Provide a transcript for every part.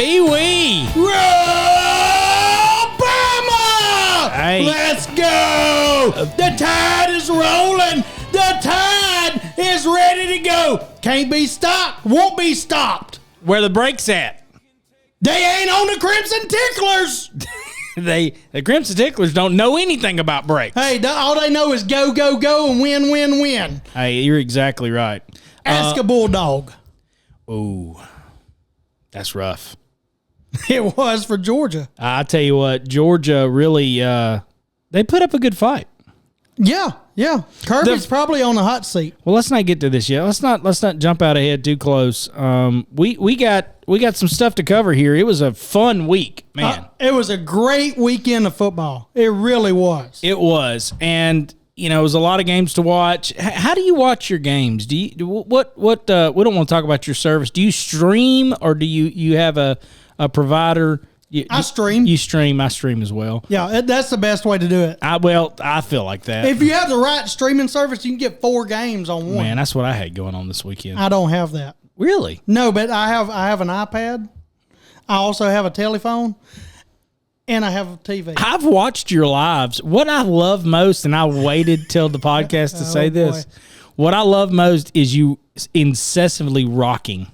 Pee-wee. Roll Bama! Hey. Let's go! The tide is rolling. The tide is ready to go. Can't be stopped. Won't be stopped. Where the brakes at? They ain't on the Crimson Ticklers. The Crimson Ticklers don't know anything about brakes. Hey, all they know is go, go, go, and win, win, win. Hey, you're exactly right. Ask a bulldog. Ooh, that's rough. It was for Georgia. I tell you what, Georgia really they put up a good fight. Yeah. Kirby's probably on the hot seat. Well, let's not get to this yet. Let's not jump out ahead too close. We got some stuff to cover here. It was a fun week, man. It was a great weekend of football. It really was. It was, and it was a lot of games to watch. How do you watch your games? Do you what? We don't want to talk about your service. Do you stream or do you have a provider? I stream. You stream. I stream as well. Yeah, that's the best way to do it. I feel like that. If you have the right streaming service, you can get 4 games on one. Man, that's what I had going on this weekend. I don't have that. Really? No, but I have an iPad. I also have a telephone, and I have a TV. I've watched your lives. What I love most, and I waited till the podcast to say this. What I love most is you incessantly rocking.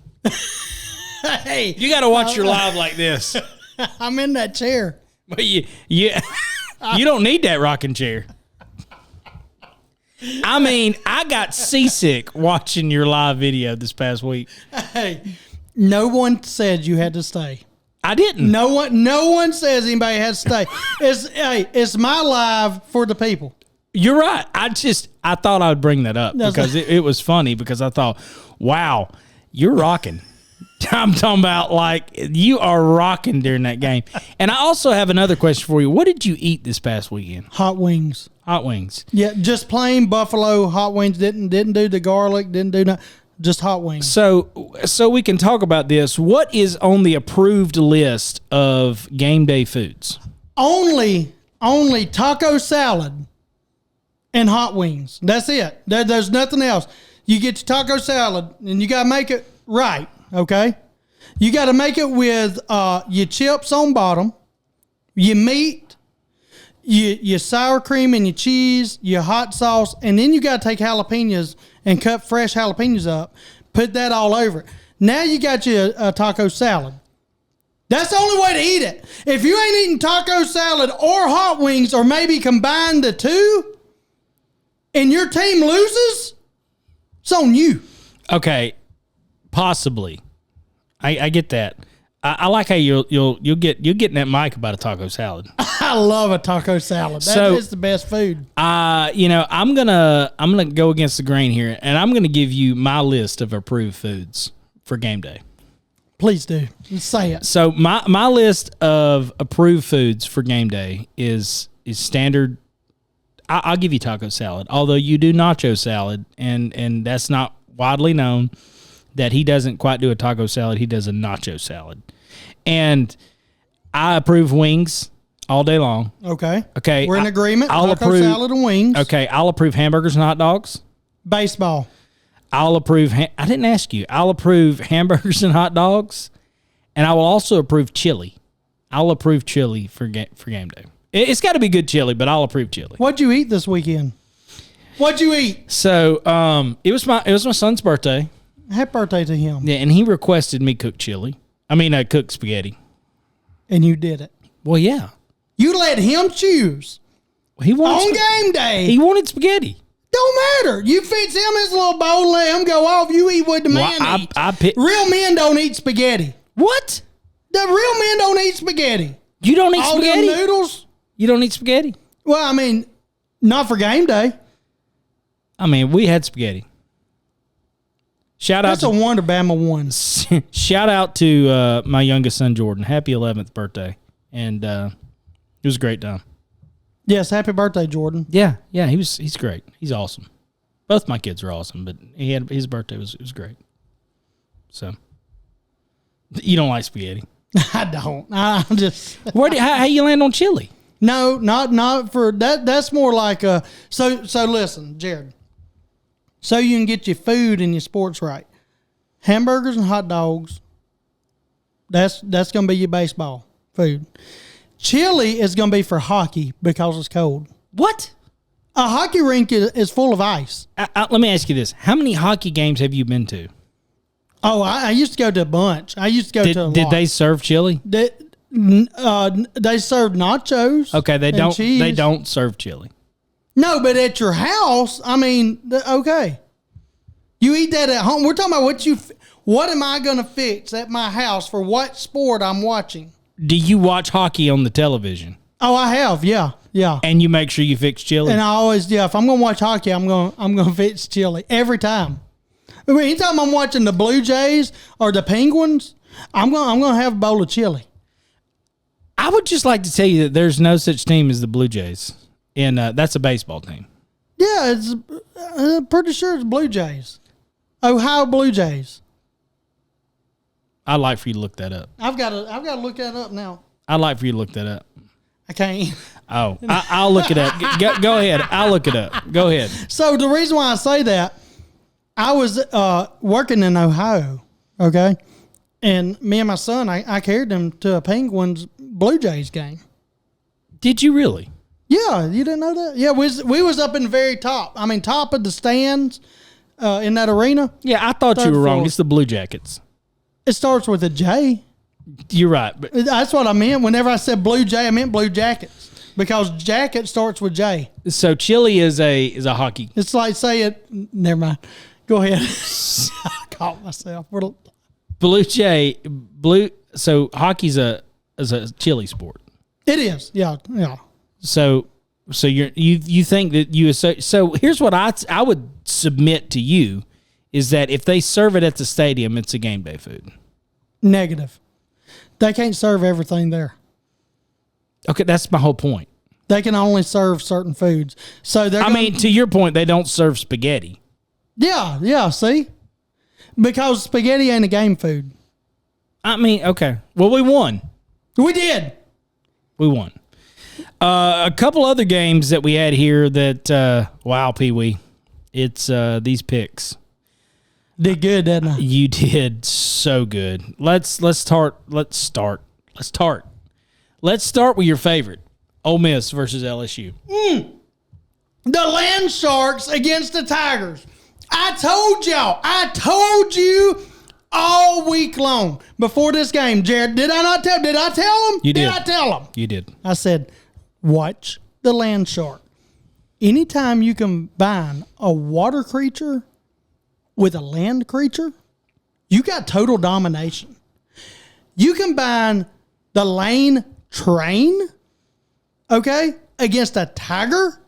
Hey, You got to watch your live like this. I'm in that chair. But you don't need that rocking chair. I mean, I got seasick watching your live video this past week. Hey, no one said you had to stay. I didn't. No one says anybody has to stay. It's my live for the people. You're right. I thought I would bring that up because it was funny because I thought, wow, you're rocking. I'm talking about like you are rocking during that game. And I also have another question for you. What did you eat this past weekend? Hot wings. Hot wings. Yeah, just plain buffalo hot wings. Didn't do the garlic. Didn't do nothing. Just hot wings. So we can talk about this. What is on the approved list of game day foods? Only taco salad and hot wings. That's it. There's nothing else. You get your taco salad and you gotta make it right. Okay, you got to make it with your chips on bottom, your meat, your sour cream and your cheese, your hot sauce, and then you got to take jalapenos and cut fresh jalapenos up, put that all over it. Now you got your taco salad. That's the only way to eat it. If you ain't eating taco salad or hot wings, or maybe combine the two, and your team loses, it's on you. Okay. Possibly, I get that. I like how you'll get in that mic about a taco salad. I love a taco salad. That is the best food. I'm gonna go against the grain here, and I'm gonna give you my list of approved foods for game day. Please do. Just say it. So my list of approved foods for game day is standard. I'll give you taco salad, although you do nacho salad, and that's not widely known. That he doesn't quite do a taco salad. He does a nacho salad. And I approve wings all day long. Okay. Okay. We're in agreement. I'll taco approve salad and wings. Okay. I'll approve hamburgers and hot dogs. Baseball. I'll approve. I didn't ask you. I'll approve hamburgers and hot dogs. And I will also approve chili. I'll approve chili for game day. It's got to be good chili, but I'll approve chili. What'd you eat this weekend? What'd you eat? So it was my son's birthday. Happy birthday to him. Yeah, and he requested me cook cook spaghetti. And you did it. Well, yeah. You let him choose. He wanted on game day. He wanted spaghetti. Don't matter. You fix him his little bowl and let him go off. You eat what the man eats. Real men don't eat spaghetti. What? The real men don't eat spaghetti. You don't eat spaghetti? All them noodles. You don't eat spaghetti? Well, I mean, not for game day. I mean, we had spaghetti. That's a wonder Bama won. Shout out to my youngest son, Jordan. Happy 11th birthday. And it was a great time. Yes, happy birthday, Jordan. Yeah, he's great. He's awesome. Both my kids are awesome, but his birthday was great. So, you don't like spaghetti? I don't. I'm just. How you land on chili? No, not for that. That's more like a. So listen, Jared. So you can get your food and your sports right. Hamburgers and hot dogs That's going to be your baseball food. Chili is going to be for hockey because it's cold. What? A hockey rink is full of ice. Let me ask you this. How many hockey games have you been to? Oh, I used to go to a bunch. I used to go to a lot. Did they serve chili? They served nachos. Okay, they don't. Cheese. They don't serve chili. No, but at your house, I mean, okay. You eat that at home. We're talking about what am I going to fix at my house for what sport I'm watching? Do you watch hockey on the television? Oh, I have, yeah. And you make sure you fix chili? And I always, if I'm going to watch hockey, I'm going to fix chili every time. I mean, anytime I'm watching the Blue Jays or the Penguins, I'm going to have a bowl of chili. I would just like to tell you that there's no such team as the Blue Jays, and that's a baseball team. Yeah, I'm pretty sure it's Blue Jays. Ohio Blue Jays. I'd like for you to look that up. I've got to look that up now. I'd like for you to look that up. I can't. Oh, I'll look it up. Go ahead. I'll look it up. Go ahead. So the reason why I say that, I was working in Ohio, okay? And me and my son, I carried him to a Penguins Blue Jays game. Did you really? Yeah, you didn't know that? Yeah, we was up in the very top. I mean, top of the stands in that arena. Yeah, I thought you were wrong. Floor. It's the Blue Jackets. It starts with a J. You're right. But that's what I meant. Whenever I said Blue Jay, I meant Blue Jackets because jacket starts with J. So chili is a hockey. It's like never mind. Go ahead. I caught myself. So hockey's a chili sport. It is. Yeah. So you think that so here's what I would submit to you is that if they serve it at the stadium, it's a game day food. Negative. They can't serve everything there. Okay, that's my whole point. They can only serve certain foods. So to your point, they don't serve spaghetti. Yeah, see? Because spaghetti ain't a game food. Okay. Well, we won. We did. We won. A couple other games that we had here that, wow, Pee-wee. It's these picks. Did good, didn't I? You did so good. Let's start with your favorite, Ole Miss versus LSU. The Land Sharks against the Tigers. I told you all week long before this game, Jared. Did I tell them? You did. Did I tell them? You did. I said, watch the Land Shark. Anytime you combine a water creature with a land creature, you got total domination. You combine the Lane Train, okay, against a Tiger,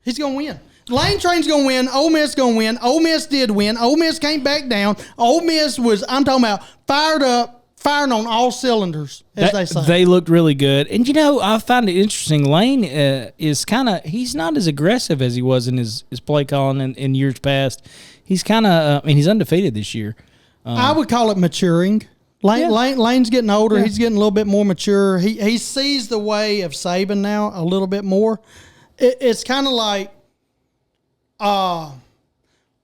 he's going to win. Lane Train's going to win. Ole Miss going to win. Ole Miss did win. Ole Miss came back down. Ole Miss was, I'm talking about, fired up, firing on all cylinders, they say. They looked really good. And, I find it interesting. Lane is he's not as aggressive as he was in his play calling in years past. He's he's undefeated this year. I would call it maturing. Lane's getting older. Yeah. He's getting a little bit more mature. He sees the way of Saban now a little bit more. It's kind of like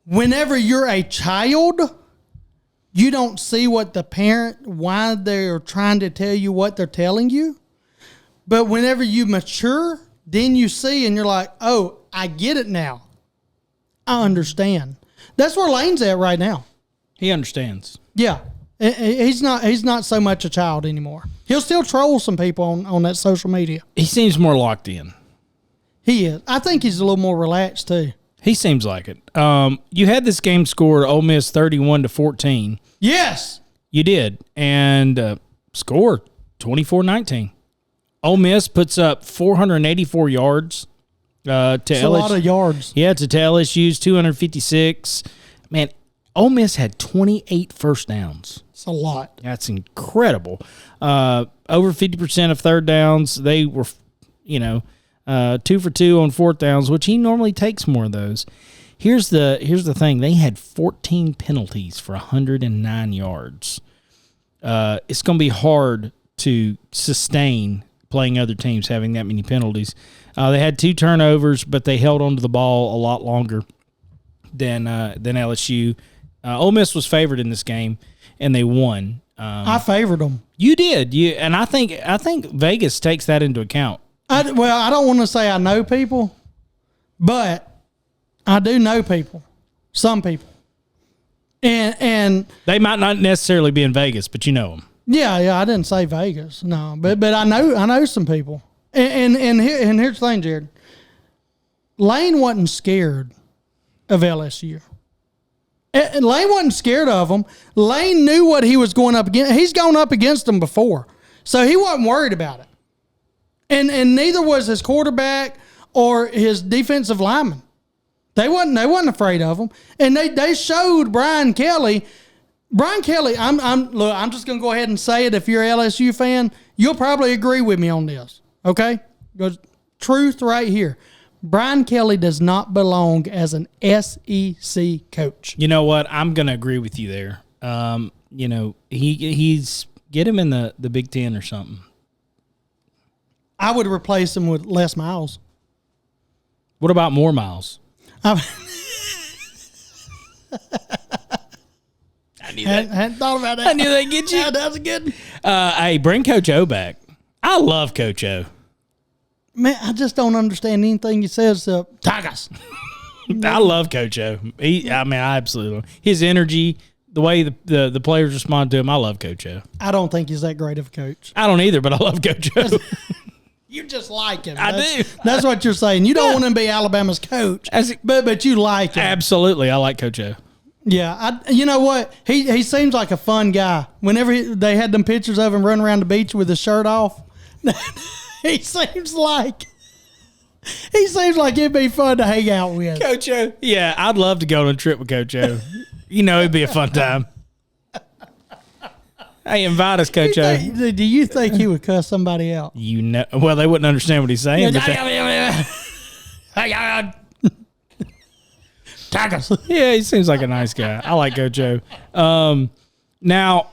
whenever you're a child, you don't see what the parent, why they're trying to tell you what they're telling you. But whenever you mature, then you see and you're like, oh, I get it now. I understand. That's where Lane's at right now. He understands. Yeah. He's not so much a child anymore. He'll still troll some people on that social media. He seems more locked in. He is. I think he's a little more relaxed too. He seems like it. You had this game scored Ole Miss 31-14. Yes. You did. And score 24-19. Ole Miss puts up 484 yards to LSU. A lot of yards. Yeah, to LSU's 256. Man, Ole Miss had 28 first downs. It's a lot. That's incredible. Over 50% of third downs. They were, 2 for 2 on fourth downs, which he normally takes more of those. Here's the thing. They had 14 penalties for 109 yards. It's going to be hard to sustain playing other teams having that many penalties. They had 2 turnovers, but they held onto the ball a lot longer than LSU. Ole Miss was favored in this game, and they won. I favored them. You did. And I think Vegas takes that into account. I don't want to say I know people, but I do know people. Some people. And they might not necessarily be in Vegas, but you know them. Yeah, I didn't say Vegas, no, but I know some people, and here's the thing, Jared. Lane wasn't scared of LSU. And Lane wasn't scared of them. Lane knew what he was going up against. He's gone up against them before, so he wasn't worried about it. And neither was his quarterback or his defensive lineman. They wasn't afraid of him, and they showed Brian Kelly. Brian Kelly, I'm just gonna go ahead and say it. If you're an LSU fan, you'll probably agree with me on this. Okay, because truth right here. Brian Kelly does not belong as an SEC coach. You know what? I'm gonna agree with you there. He's get him in the Big Ten or something. I would replace him with Les Miles. What about more Miles? I knew that. Hadn't thought about that. I knew they'd get you. Yeah, that's good. Hey, bring Coach O back. I love Coach O. Man, I just don't understand anything he says. Tigers. I love Coach O. I absolutely love his energy, the way the players respond to him. I love Coach O. I don't think he's that great of a coach. I don't either, but I love Coach O. You just like him. I do. That's what you're saying. You don't want him to be Alabama's coach, but you like him. Absolutely, I like Coach O. Yeah, you know what? He seems like a fun guy. Whenever they had them pictures of him running around the beach with his shirt off, he seems like it'd be fun to hang out with. Coach O. Yeah, I'd love to go on a trip with Coach O. It'd be a fun time. Hey, invite us, Coach O. Do you think he would cuss somebody out? Well, they wouldn't understand what he's saying. Tigers. Yeah, he seems like a nice guy. I like Coach O. Now,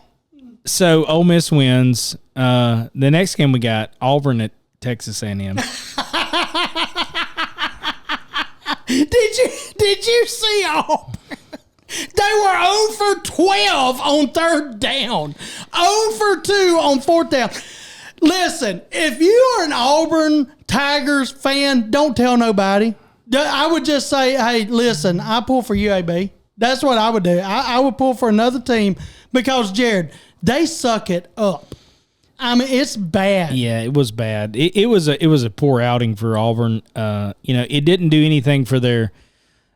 so Ole Miss wins. The next game we got Auburn at Texas A&M. Did you see Auburn? They were 0 for 12 on third down. 0 for 2 on fourth down. Listen, if you are an Auburn Tigers fan, don't tell nobody. I would just say, hey, listen, I pull for UAB. That's what I would do. I would pull for another team because, Jared, they suck it up. It's bad. Yeah, it was bad. It was a poor outing for Auburn. It didn't do anything for their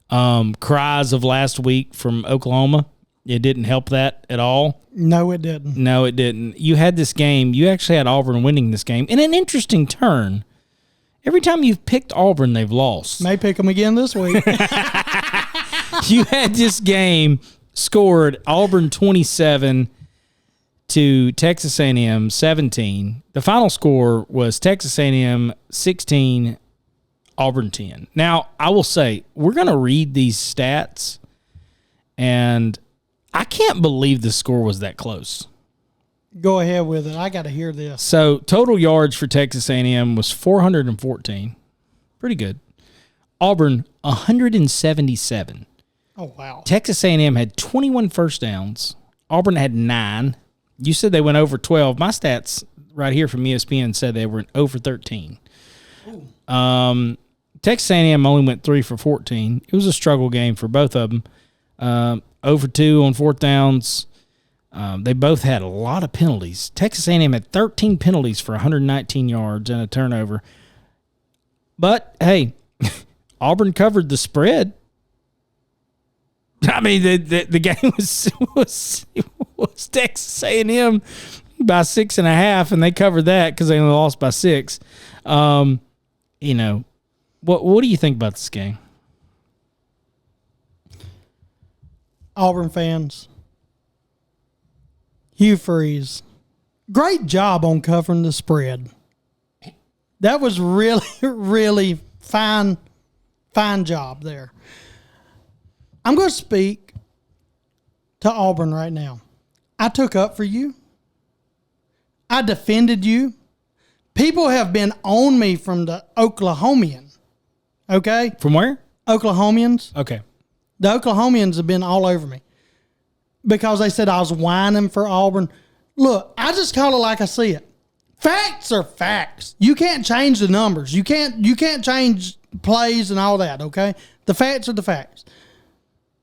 cries of last week from Oklahoma. It didn't help that at all. No, it didn't. No, it didn't. You had this game. You actually had Auburn winning this game in an interesting turn. Every time you've picked Auburn, they've lost. May pick them again this week. You had this game scored Auburn 27 to Texas A&M 17. The final score was Texas A&M 16, Auburn 10. Now, I will say, we're going to read these stats, and I can't believe the score was that close. Go ahead with it. I got to hear this. So, total yards for Texas A&M was 414. Pretty good. Auburn, 177. Oh, wow. Texas A&M had 21 first downs. Auburn had 9. You said they went over 12. My stats right here from ESPN said they were over 13. Texas A&M only went 3 for 14. It was a struggle game for both of them. Over 2 on fourth downs. They both had a lot of penalties. Texas A&M had 13 penalties for 119 yards and a turnover. But, hey, Auburn covered the spread. I mean, the game was Texas A&M by 6.5, and they covered that because they only lost by 6. What do you think about this game? Auburn fans, Hugh Freeze, great job on covering the spread. That was really, really fine job there. I'm going to speak to Auburn right now. I took up for you. I defended you. People have been on me from the Oklahomian. Okay? From where? Oklahomians. Okay. The Oklahomians have been all over me because they said I was whining for Auburn. Look, I just call it like I see it. Facts are facts. You can't change the numbers. You can't change plays and all that, okay? The facts are the facts.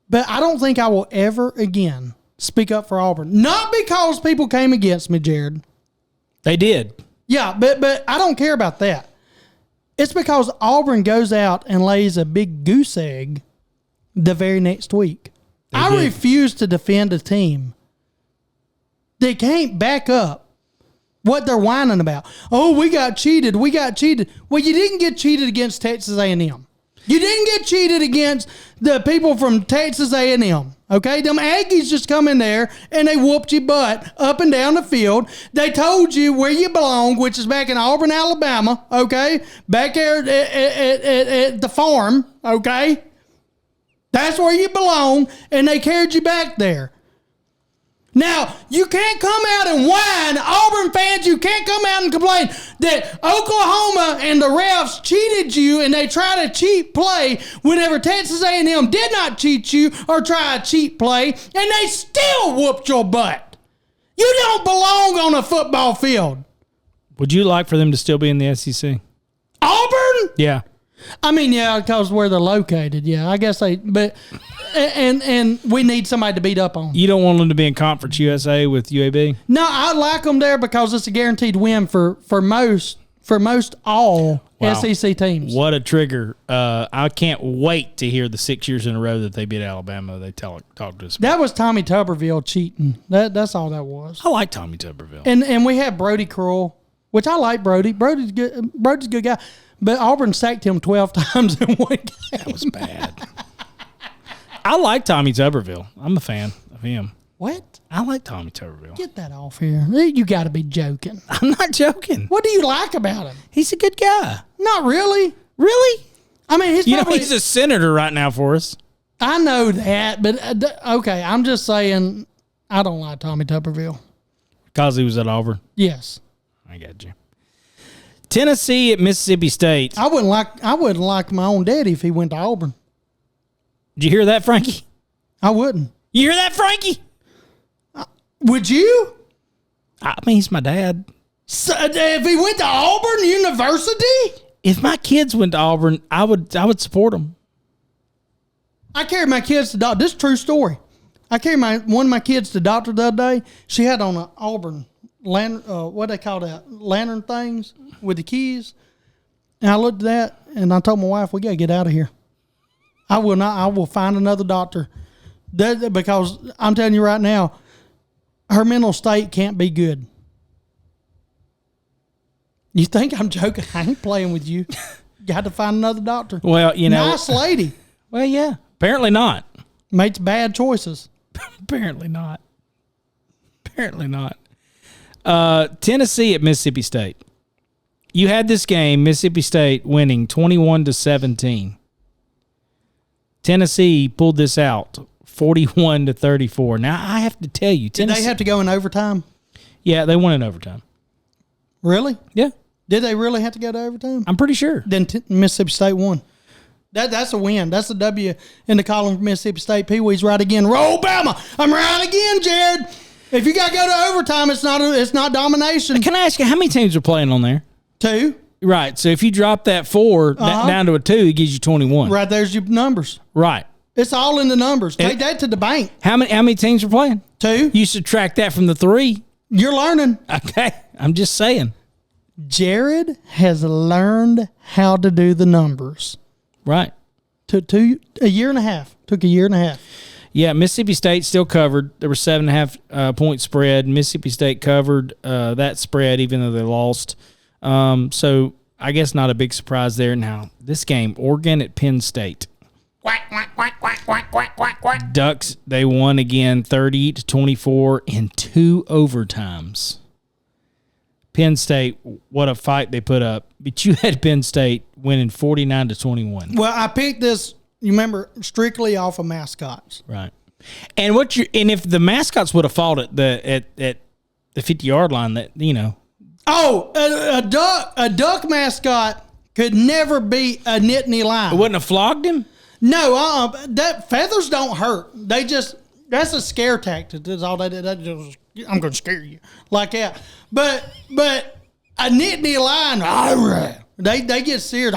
But I don't think I will ever again speak up for Auburn. Not because people came against me, Jared. They did. Yeah, but I don't care about that. It's because Auburn goes out and lays a big goose egg the very next week. I refuse to defend a team. They can't back up what they're whining about. Oh, we got cheated. We got cheated. Well, you didn't get cheated against Texas A&M. You didn't get cheated against the people from Texas A&M. Okay? Them Aggies just come in there and they whooped your butt up and down the field. They told you where you belong, which is back in Auburn, Alabama. Okay? Back there at the farm. Okay? That's where you belong, and they carried you back there. Now, you can't come out and whine, Auburn fans, you can't come out and complain that Oklahoma and the refs cheated you and they try to cheat play whenever Texas A&M did not cheat you or try a cheat play, and they still whooped your butt. You don't belong on a football field. Would you like for them to still be in the SEC? Auburn? Yeah. I mean, yeah, because where they're located. Yeah, I guess but and we need somebody to beat up on. You don't want them to be in Conference USA with UAB? No, I like them there because it's a guaranteed win for most all SEC teams. What a trigger. I can't wait to hear the 6 years in a row that they beat Alabama. They talk to us. That was Tommy Tuberville cheating. That's all that was. I like Tommy Tuberville. And we have Brody Krull, which I like Brody. Brody's good. Brody's a good guy. But Auburn sacked him 12 times in one game. That was bad. I like Tommy Tuberville. I'm a fan of him. What? I like Tommy Tuberville. Get that off here. You got to be joking. I'm not joking. What do you like about him? He's a good guy. Not really. Really? I mean, he's a senator right now for us. I know that, but okay, I'm just saying I don't like Tommy Tuberville. Because he was at Auburn? Yes. I got you. Tennessee at Mississippi State. I wouldn't like my own daddy if he went to Auburn. Did you hear that, Frankie? I wouldn't. You hear that, Frankie? Would you? I mean, he's my dad. So, if he went to Auburn University? If my kids went to Auburn, I would support them. I carried my kids to doctor. This is a true story. I carried one of my kids to doctor the other day. She had on an Auburn lantern, what they call that, lantern things with the keys. And I looked at that and I told my wife, we got to get out of here. I will find another doctor. Because I'm telling you right now, her mental state can't be good. You think I'm joking? I ain't playing with you. Got to find another doctor. Well, you know. Nice lady. Well, yeah. Apparently not. Makes bad choices. Apparently not. Apparently not. Tennessee at Mississippi State. You had this game, Mississippi State winning 21-17. Tennessee pulled this out 41-34. Now I have to tell you, Tennessee. Did they have to go in overtime? Yeah, they won in overtime. Really? Yeah. Did they really have to go to overtime? I'm pretty sure. Then Mississippi State won. That's a win. That's a W in the column for Mississippi State. Pee Wee's right again. Roll Bama. I'm right again, Jared. If you got to go to overtime, it's not domination. Can I ask you, how many teams are playing on there? 2. Right. So if you drop that 4 down to a 2, it gives you 21. Right. There's your numbers. Right. It's all in the numbers. Take that to the bank. How many teams are playing? 2. You subtract that from the 3. You're learning. Okay. I'm just saying. Jared has learned how to do the numbers. Right. Took a year and a half. Yeah, Mississippi State still covered. There were 7.5 point spread. Mississippi State covered that spread even though they lost. So I guess not a big surprise there. Now, this game, Oregon at Penn State. Quack, quack, quack, quack, quack, quack, quack, quack. Ducks, they won again 30-24 in 2 overtimes. Penn State, what a fight they put up. But you had Penn State winning 49-21. Well, I picked this, you remember, strictly off of mascots. Right. And if the mascots would have fought at the 50-yard line, that, you know. Oh, a duck mascot could never beat a Nittany Lion. It wouldn't have flogged him? No, that feathers don't hurt. That's a scare tactic. That's all they did. I'm going to scare you like that. But a Nittany Lion, they get serious.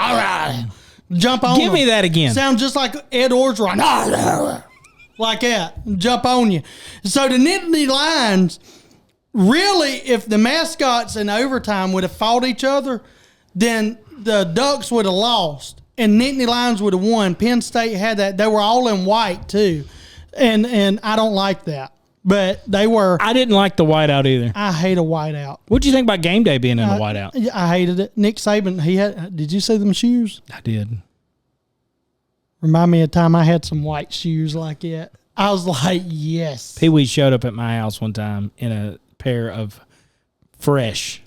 Jump on. Give me that again. Sound just like Ed Orgeron. Like that. Jump on you. So the Nittany Lions, really, if the mascots in overtime would have fought each other, then the Ducks would have lost. And Nittany Lions would have won. Penn State had that. They were all in white, too. And I don't like that. But they were. I didn't like the whiteout either. I hate a whiteout. What'd you think about game day being in a whiteout? I hated it. Nick Saban, did you see them shoes? I did. Remind me of a time I had some white shoes like that. I was like, yes. Pee Wee showed up at my house one time in a pair of fresh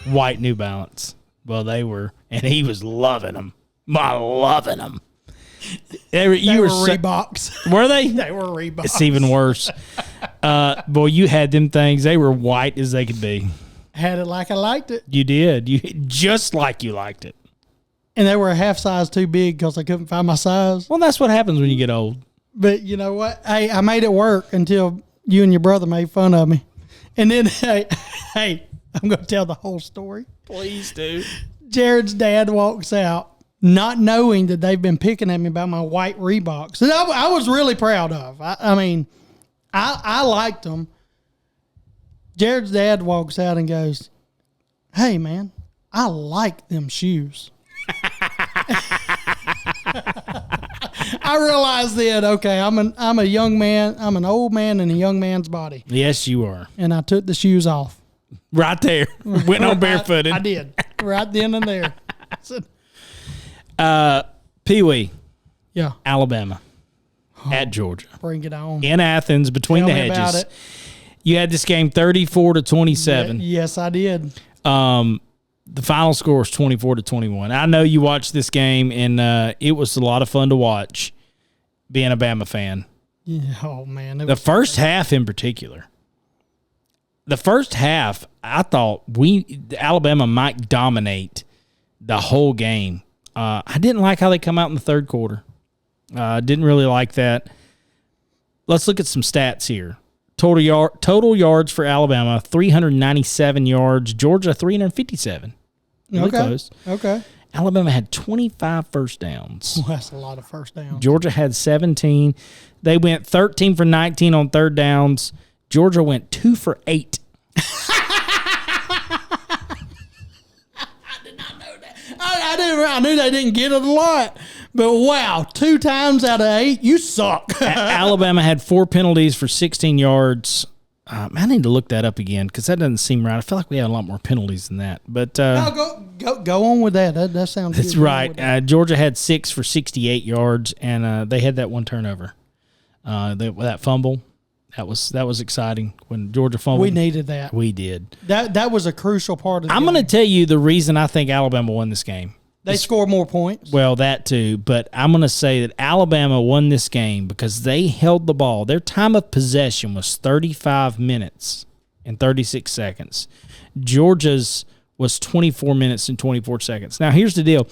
white New Balance. Well, they were, and he was loving them. Loving them. They were Reeboks. Were they? They were Reeboks. It's even worse. Boy, you had them things. They were white as they could be. Had it like I liked it. You did. You just like you liked it. And they were a half size too big because I couldn't find my size. Well, that's what happens when you get old. But you know what? Hey, I made it work until you and your brother made fun of me. And then, hey, I'm going to tell the whole story. Please do. Jared's dad walks out, not knowing that they've been picking at me about my white Reeboks. And I was really proud of. I mean, I liked them. Jared's dad walks out and goes, "Hey, man, I like them shoes." I realized then, okay, I'm a young man. I'm an old man in a young man's body. Yes, you are. And I took the shoes off. Right there. Went on barefooted. I did. Right then and there. Pee Wee. Yeah. Alabama. At Georgia. Bring it on. In Athens, between Tell the me hedges. about it. You had this game 34-27. Yes, I did. The final score was 24-21. I know you watched this game, and it was a lot of fun to watch being a Bama fan. Yeah, oh, man. The first half in particular. The first half, I thought Alabama might dominate the whole game. I didn't like how they come out in the third quarter. Didn't really like that. Let's look at some stats here. Total yards for Alabama, 397 yards. Georgia, 357. Really close. Okay. Alabama had 25 first downs. Well, that's a lot of first downs. Georgia had 17. They went 13 for 19 on third downs. Georgia went 2 for 8. I did not know that. I knew they didn't get it a lot. But wow, 2 times out of 8, you suck. Alabama had 4 penalties for 16 yards. I need to look that up again because that doesn't seem right. I feel like we had a lot more penalties than that. But no, go on with that. That sounds good. That's right. Georgia had 6 for 68 yards, and they had that one turnover. That fumble, that was exciting when Georgia fumbled. We needed that. We did. That was a crucial part of the game. I'm going to tell you the reason I think Alabama won this game. They scored more points. Well, that too. But I'm going to say that Alabama won this game because they held the ball. Their time of possession was 35 minutes and 36 seconds. Georgia's was 24 minutes and 24 seconds. Now, here's the deal.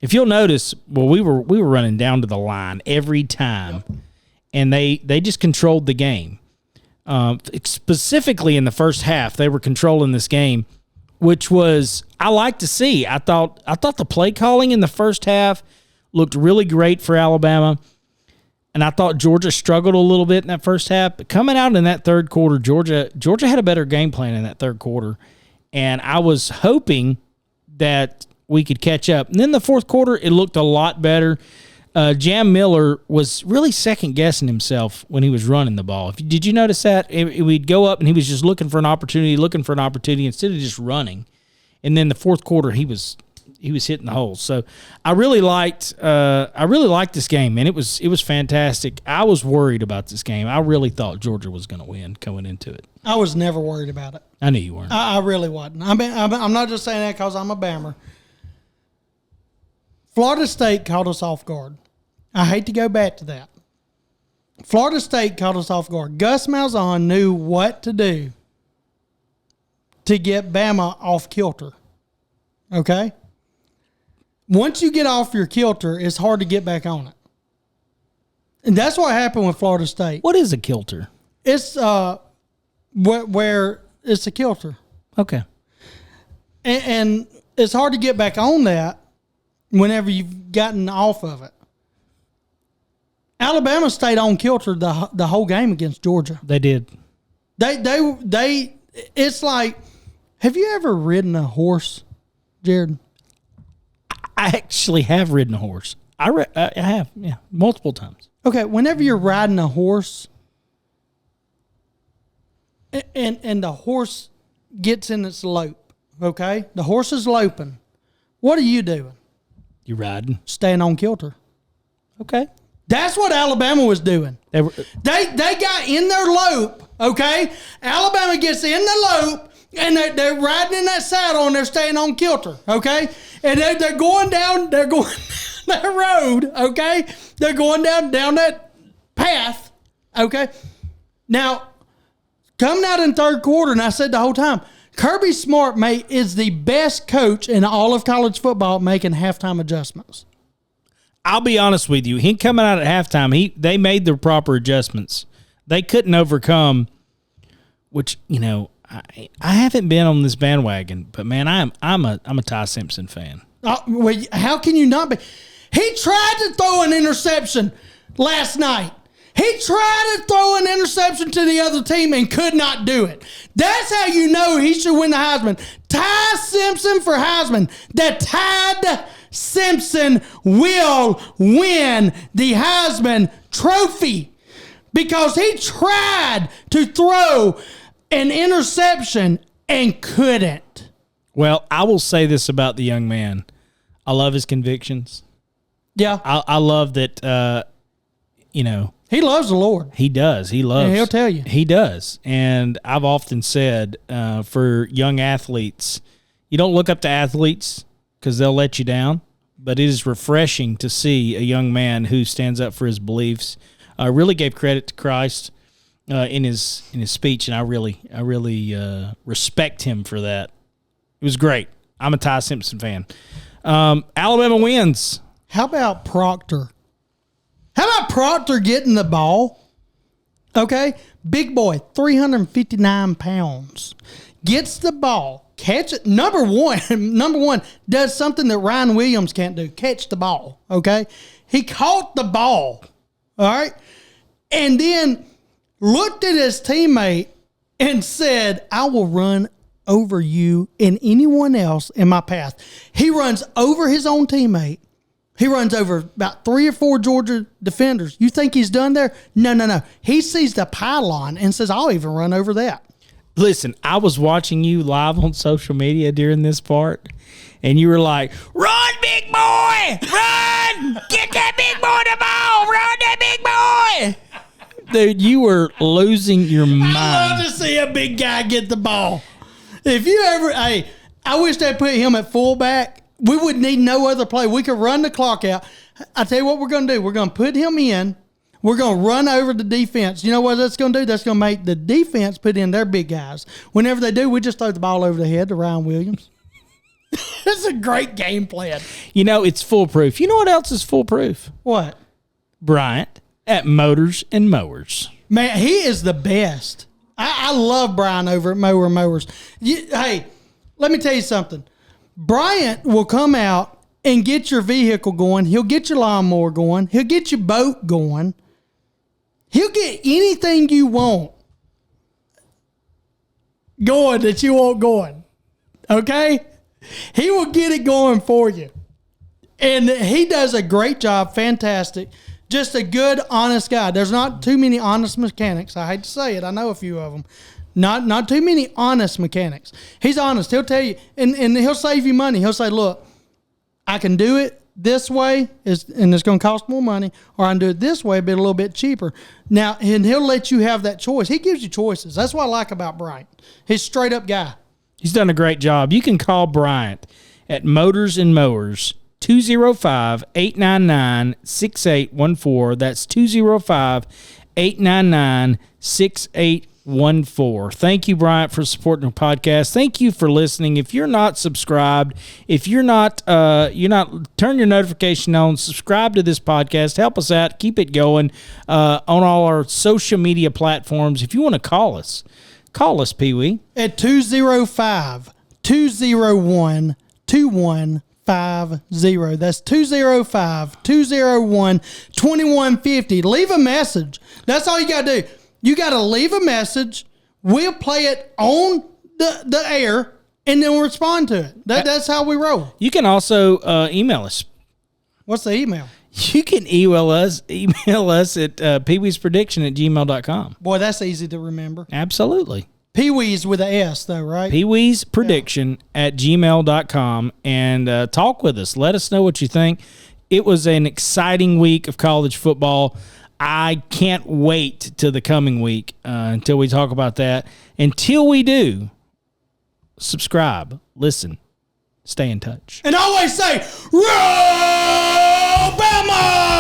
If you'll notice, well, we were running down to the line every time, and they just controlled the game. Specifically in the first half, they were controlling this game, which was I like to see. I thought the play calling in the first half looked really great for Alabama, and I thought Georgia struggled a little bit in that first half. But coming out in that third quarter, Georgia had a better game plan in that third quarter, and I was hoping that we could catch up. And then the fourth quarter, it looked a lot better. Jam Miller was really second-guessing himself when he was running the ball. Did you notice that? We'd go up, and he was just looking for an opportunity instead of just running. And then the fourth quarter, he was hitting the holes. So I really liked this game, and it was fantastic. I was worried about this game. I really thought Georgia was going to win going into it. I was never worried about it. I knew you weren't. I really wasn't. I'm not just saying that because I'm a Bammer. Florida State caught us off guard. I hate to go back to that. Florida State caught us off guard. Gus Malzahn knew what to do to get Bama off kilter. Okay? Once you get off your kilter, it's hard to get back on it. And that's what happened with Florida State. What is a kilter? It's where it's a kilter. Okay. And it's hard to get back on that whenever you've gotten off of it. Alabama stayed on kilter the whole game against Georgia. They did. They it's like, have you ever ridden a horse, Jared? I actually have ridden a horse. I have, yeah, multiple times. Okay, whenever you're riding a horse and the horse gets in its lope, okay? The horse is loping. What are you doing? You riding? Staying on kilter. Okay. That's what Alabama was doing. They got in their lope, okay? Alabama gets in the lope, and they're riding in that saddle, and they're staying on kilter, okay? And they're going down that road, okay? They're going down that path, okay? Now, coming out in third quarter, and I said the whole time, Kirby Smart is the best coach in all of college football at making halftime adjustments. I'll be honest with you. He coming out at halftime, they made the proper adjustments. They couldn't overcome, which, you know, I haven't been on this bandwagon, but man, I'm a Ty Simpson fan. Well, how can you not be? He tried to throw an interception last night. He tried to throw an interception to the other team and could not do it. That's how you know he should win the Heisman. Ty Simpson for Heisman. The Ty Simpson will win the Heisman Trophy because he tried to throw an interception and couldn't. Well, I will say this about the young man. I love his convictions. Yeah. I love that, you know. He loves the Lord. He does. He loves. And he'll tell you. He does. And I've often said for young athletes, you don't look up to athletes because they'll let you down. But it is refreshing to see a young man who stands up for his beliefs. Really gave credit to Christ in his speech, and I really respect him for that. It was great. I'm a Ty Simpson fan. Alabama wins. How about Proctor? How about Proctor getting the ball? Okay, big boy, 359 pounds, gets the ball, catch it. Number one does something that Ryan Williams can't do: catch the ball. Okay, he caught the ball. All right, and then looked at his teammate and said, "I will run over you and anyone else in my path." He runs over his own teammate. He runs over about 3 or 4 Georgia defenders. You think he's done there? No. He sees the pylon and says, "I'll even run over that." Listen, I was watching you live on social media during this part, and you were like, "Run, big boy! Run! Get that big boy the ball! Run that big boy!" Dude, you were losing your mind. I love to see a big guy get the ball. If you ever, I wish they put him at fullback. We would need no other play. We could run the clock out. I tell you what we're going to do. We're going to put him in. We're going to run over the defense. You know what that's going to do? That's going to make the defense put in their big guys. Whenever they do, we just throw the ball over the head to Ryan Williams. That's a great game plan. You know, it's foolproof. You know what else is foolproof? What? Bryant at Motors and Mowers. Man, he is the best. I love Brian over at Mowers. Hey, let me tell you something. Bryant will come out and get your vehicle going. He'll get your lawnmower going. He'll get your boat going. He'll get anything you want going that you want going. Okay? He will get it going for you. And he does a great job. Fantastic. Just a good, honest guy. There's not too many honest mechanics. I hate to say it. I know a few of them. Not too many honest mechanics. He's honest. He'll tell you, and he'll save you money. He'll say, "Look, I can do it this way, and it's going to cost more money, or I can do it this way, but a little bit cheaper." Now, and he'll let you have that choice. He gives you choices. That's what I like about Bryant. He's a straight-up guy. He's done a great job. You can call Bryant at Motors and Mowers, 205-899-6814. That's 205-899-6814. 14. Thank you, Bryant, for supporting the podcast. Thank you for listening. If you're not subscribed, if you're not turn your notification on, subscribe to this podcast. Help us out. Keep it going on all our social media platforms. If you want to call us, Call us, Pee Wee. At 205-201-2150. That's 205-201-2150. Leave a message. That's all you got to do. You got to leave a message. We'll play it on the air, and then we'll respond to it. That's how we roll. You can also email us. What's the email? You can email us at peeweesprediction@gmail.com. Boy, that's easy to remember. Absolutely. Pee-wee's with an S, though, right? peeweesprediction@gmail.com, and talk with us. Let us know what you think. It was an exciting week of college football. I can't wait till the coming week until we talk about that. Until we do, subscribe, listen, stay in touch. And always say, Roll Bama!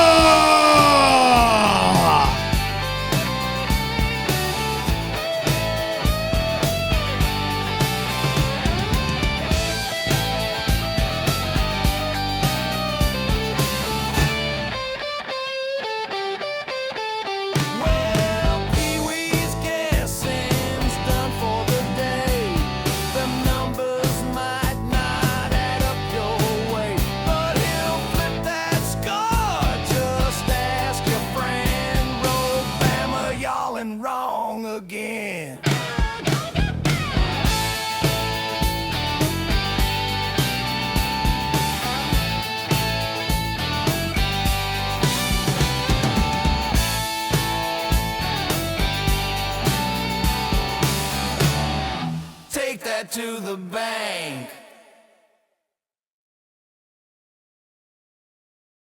Well, Pee-wee's guessing's done for the day. The numbers might not add up your way, but he'll flip that score. Just ask your friend. Roll Bama, y'all and wrong again. Take that to the bank.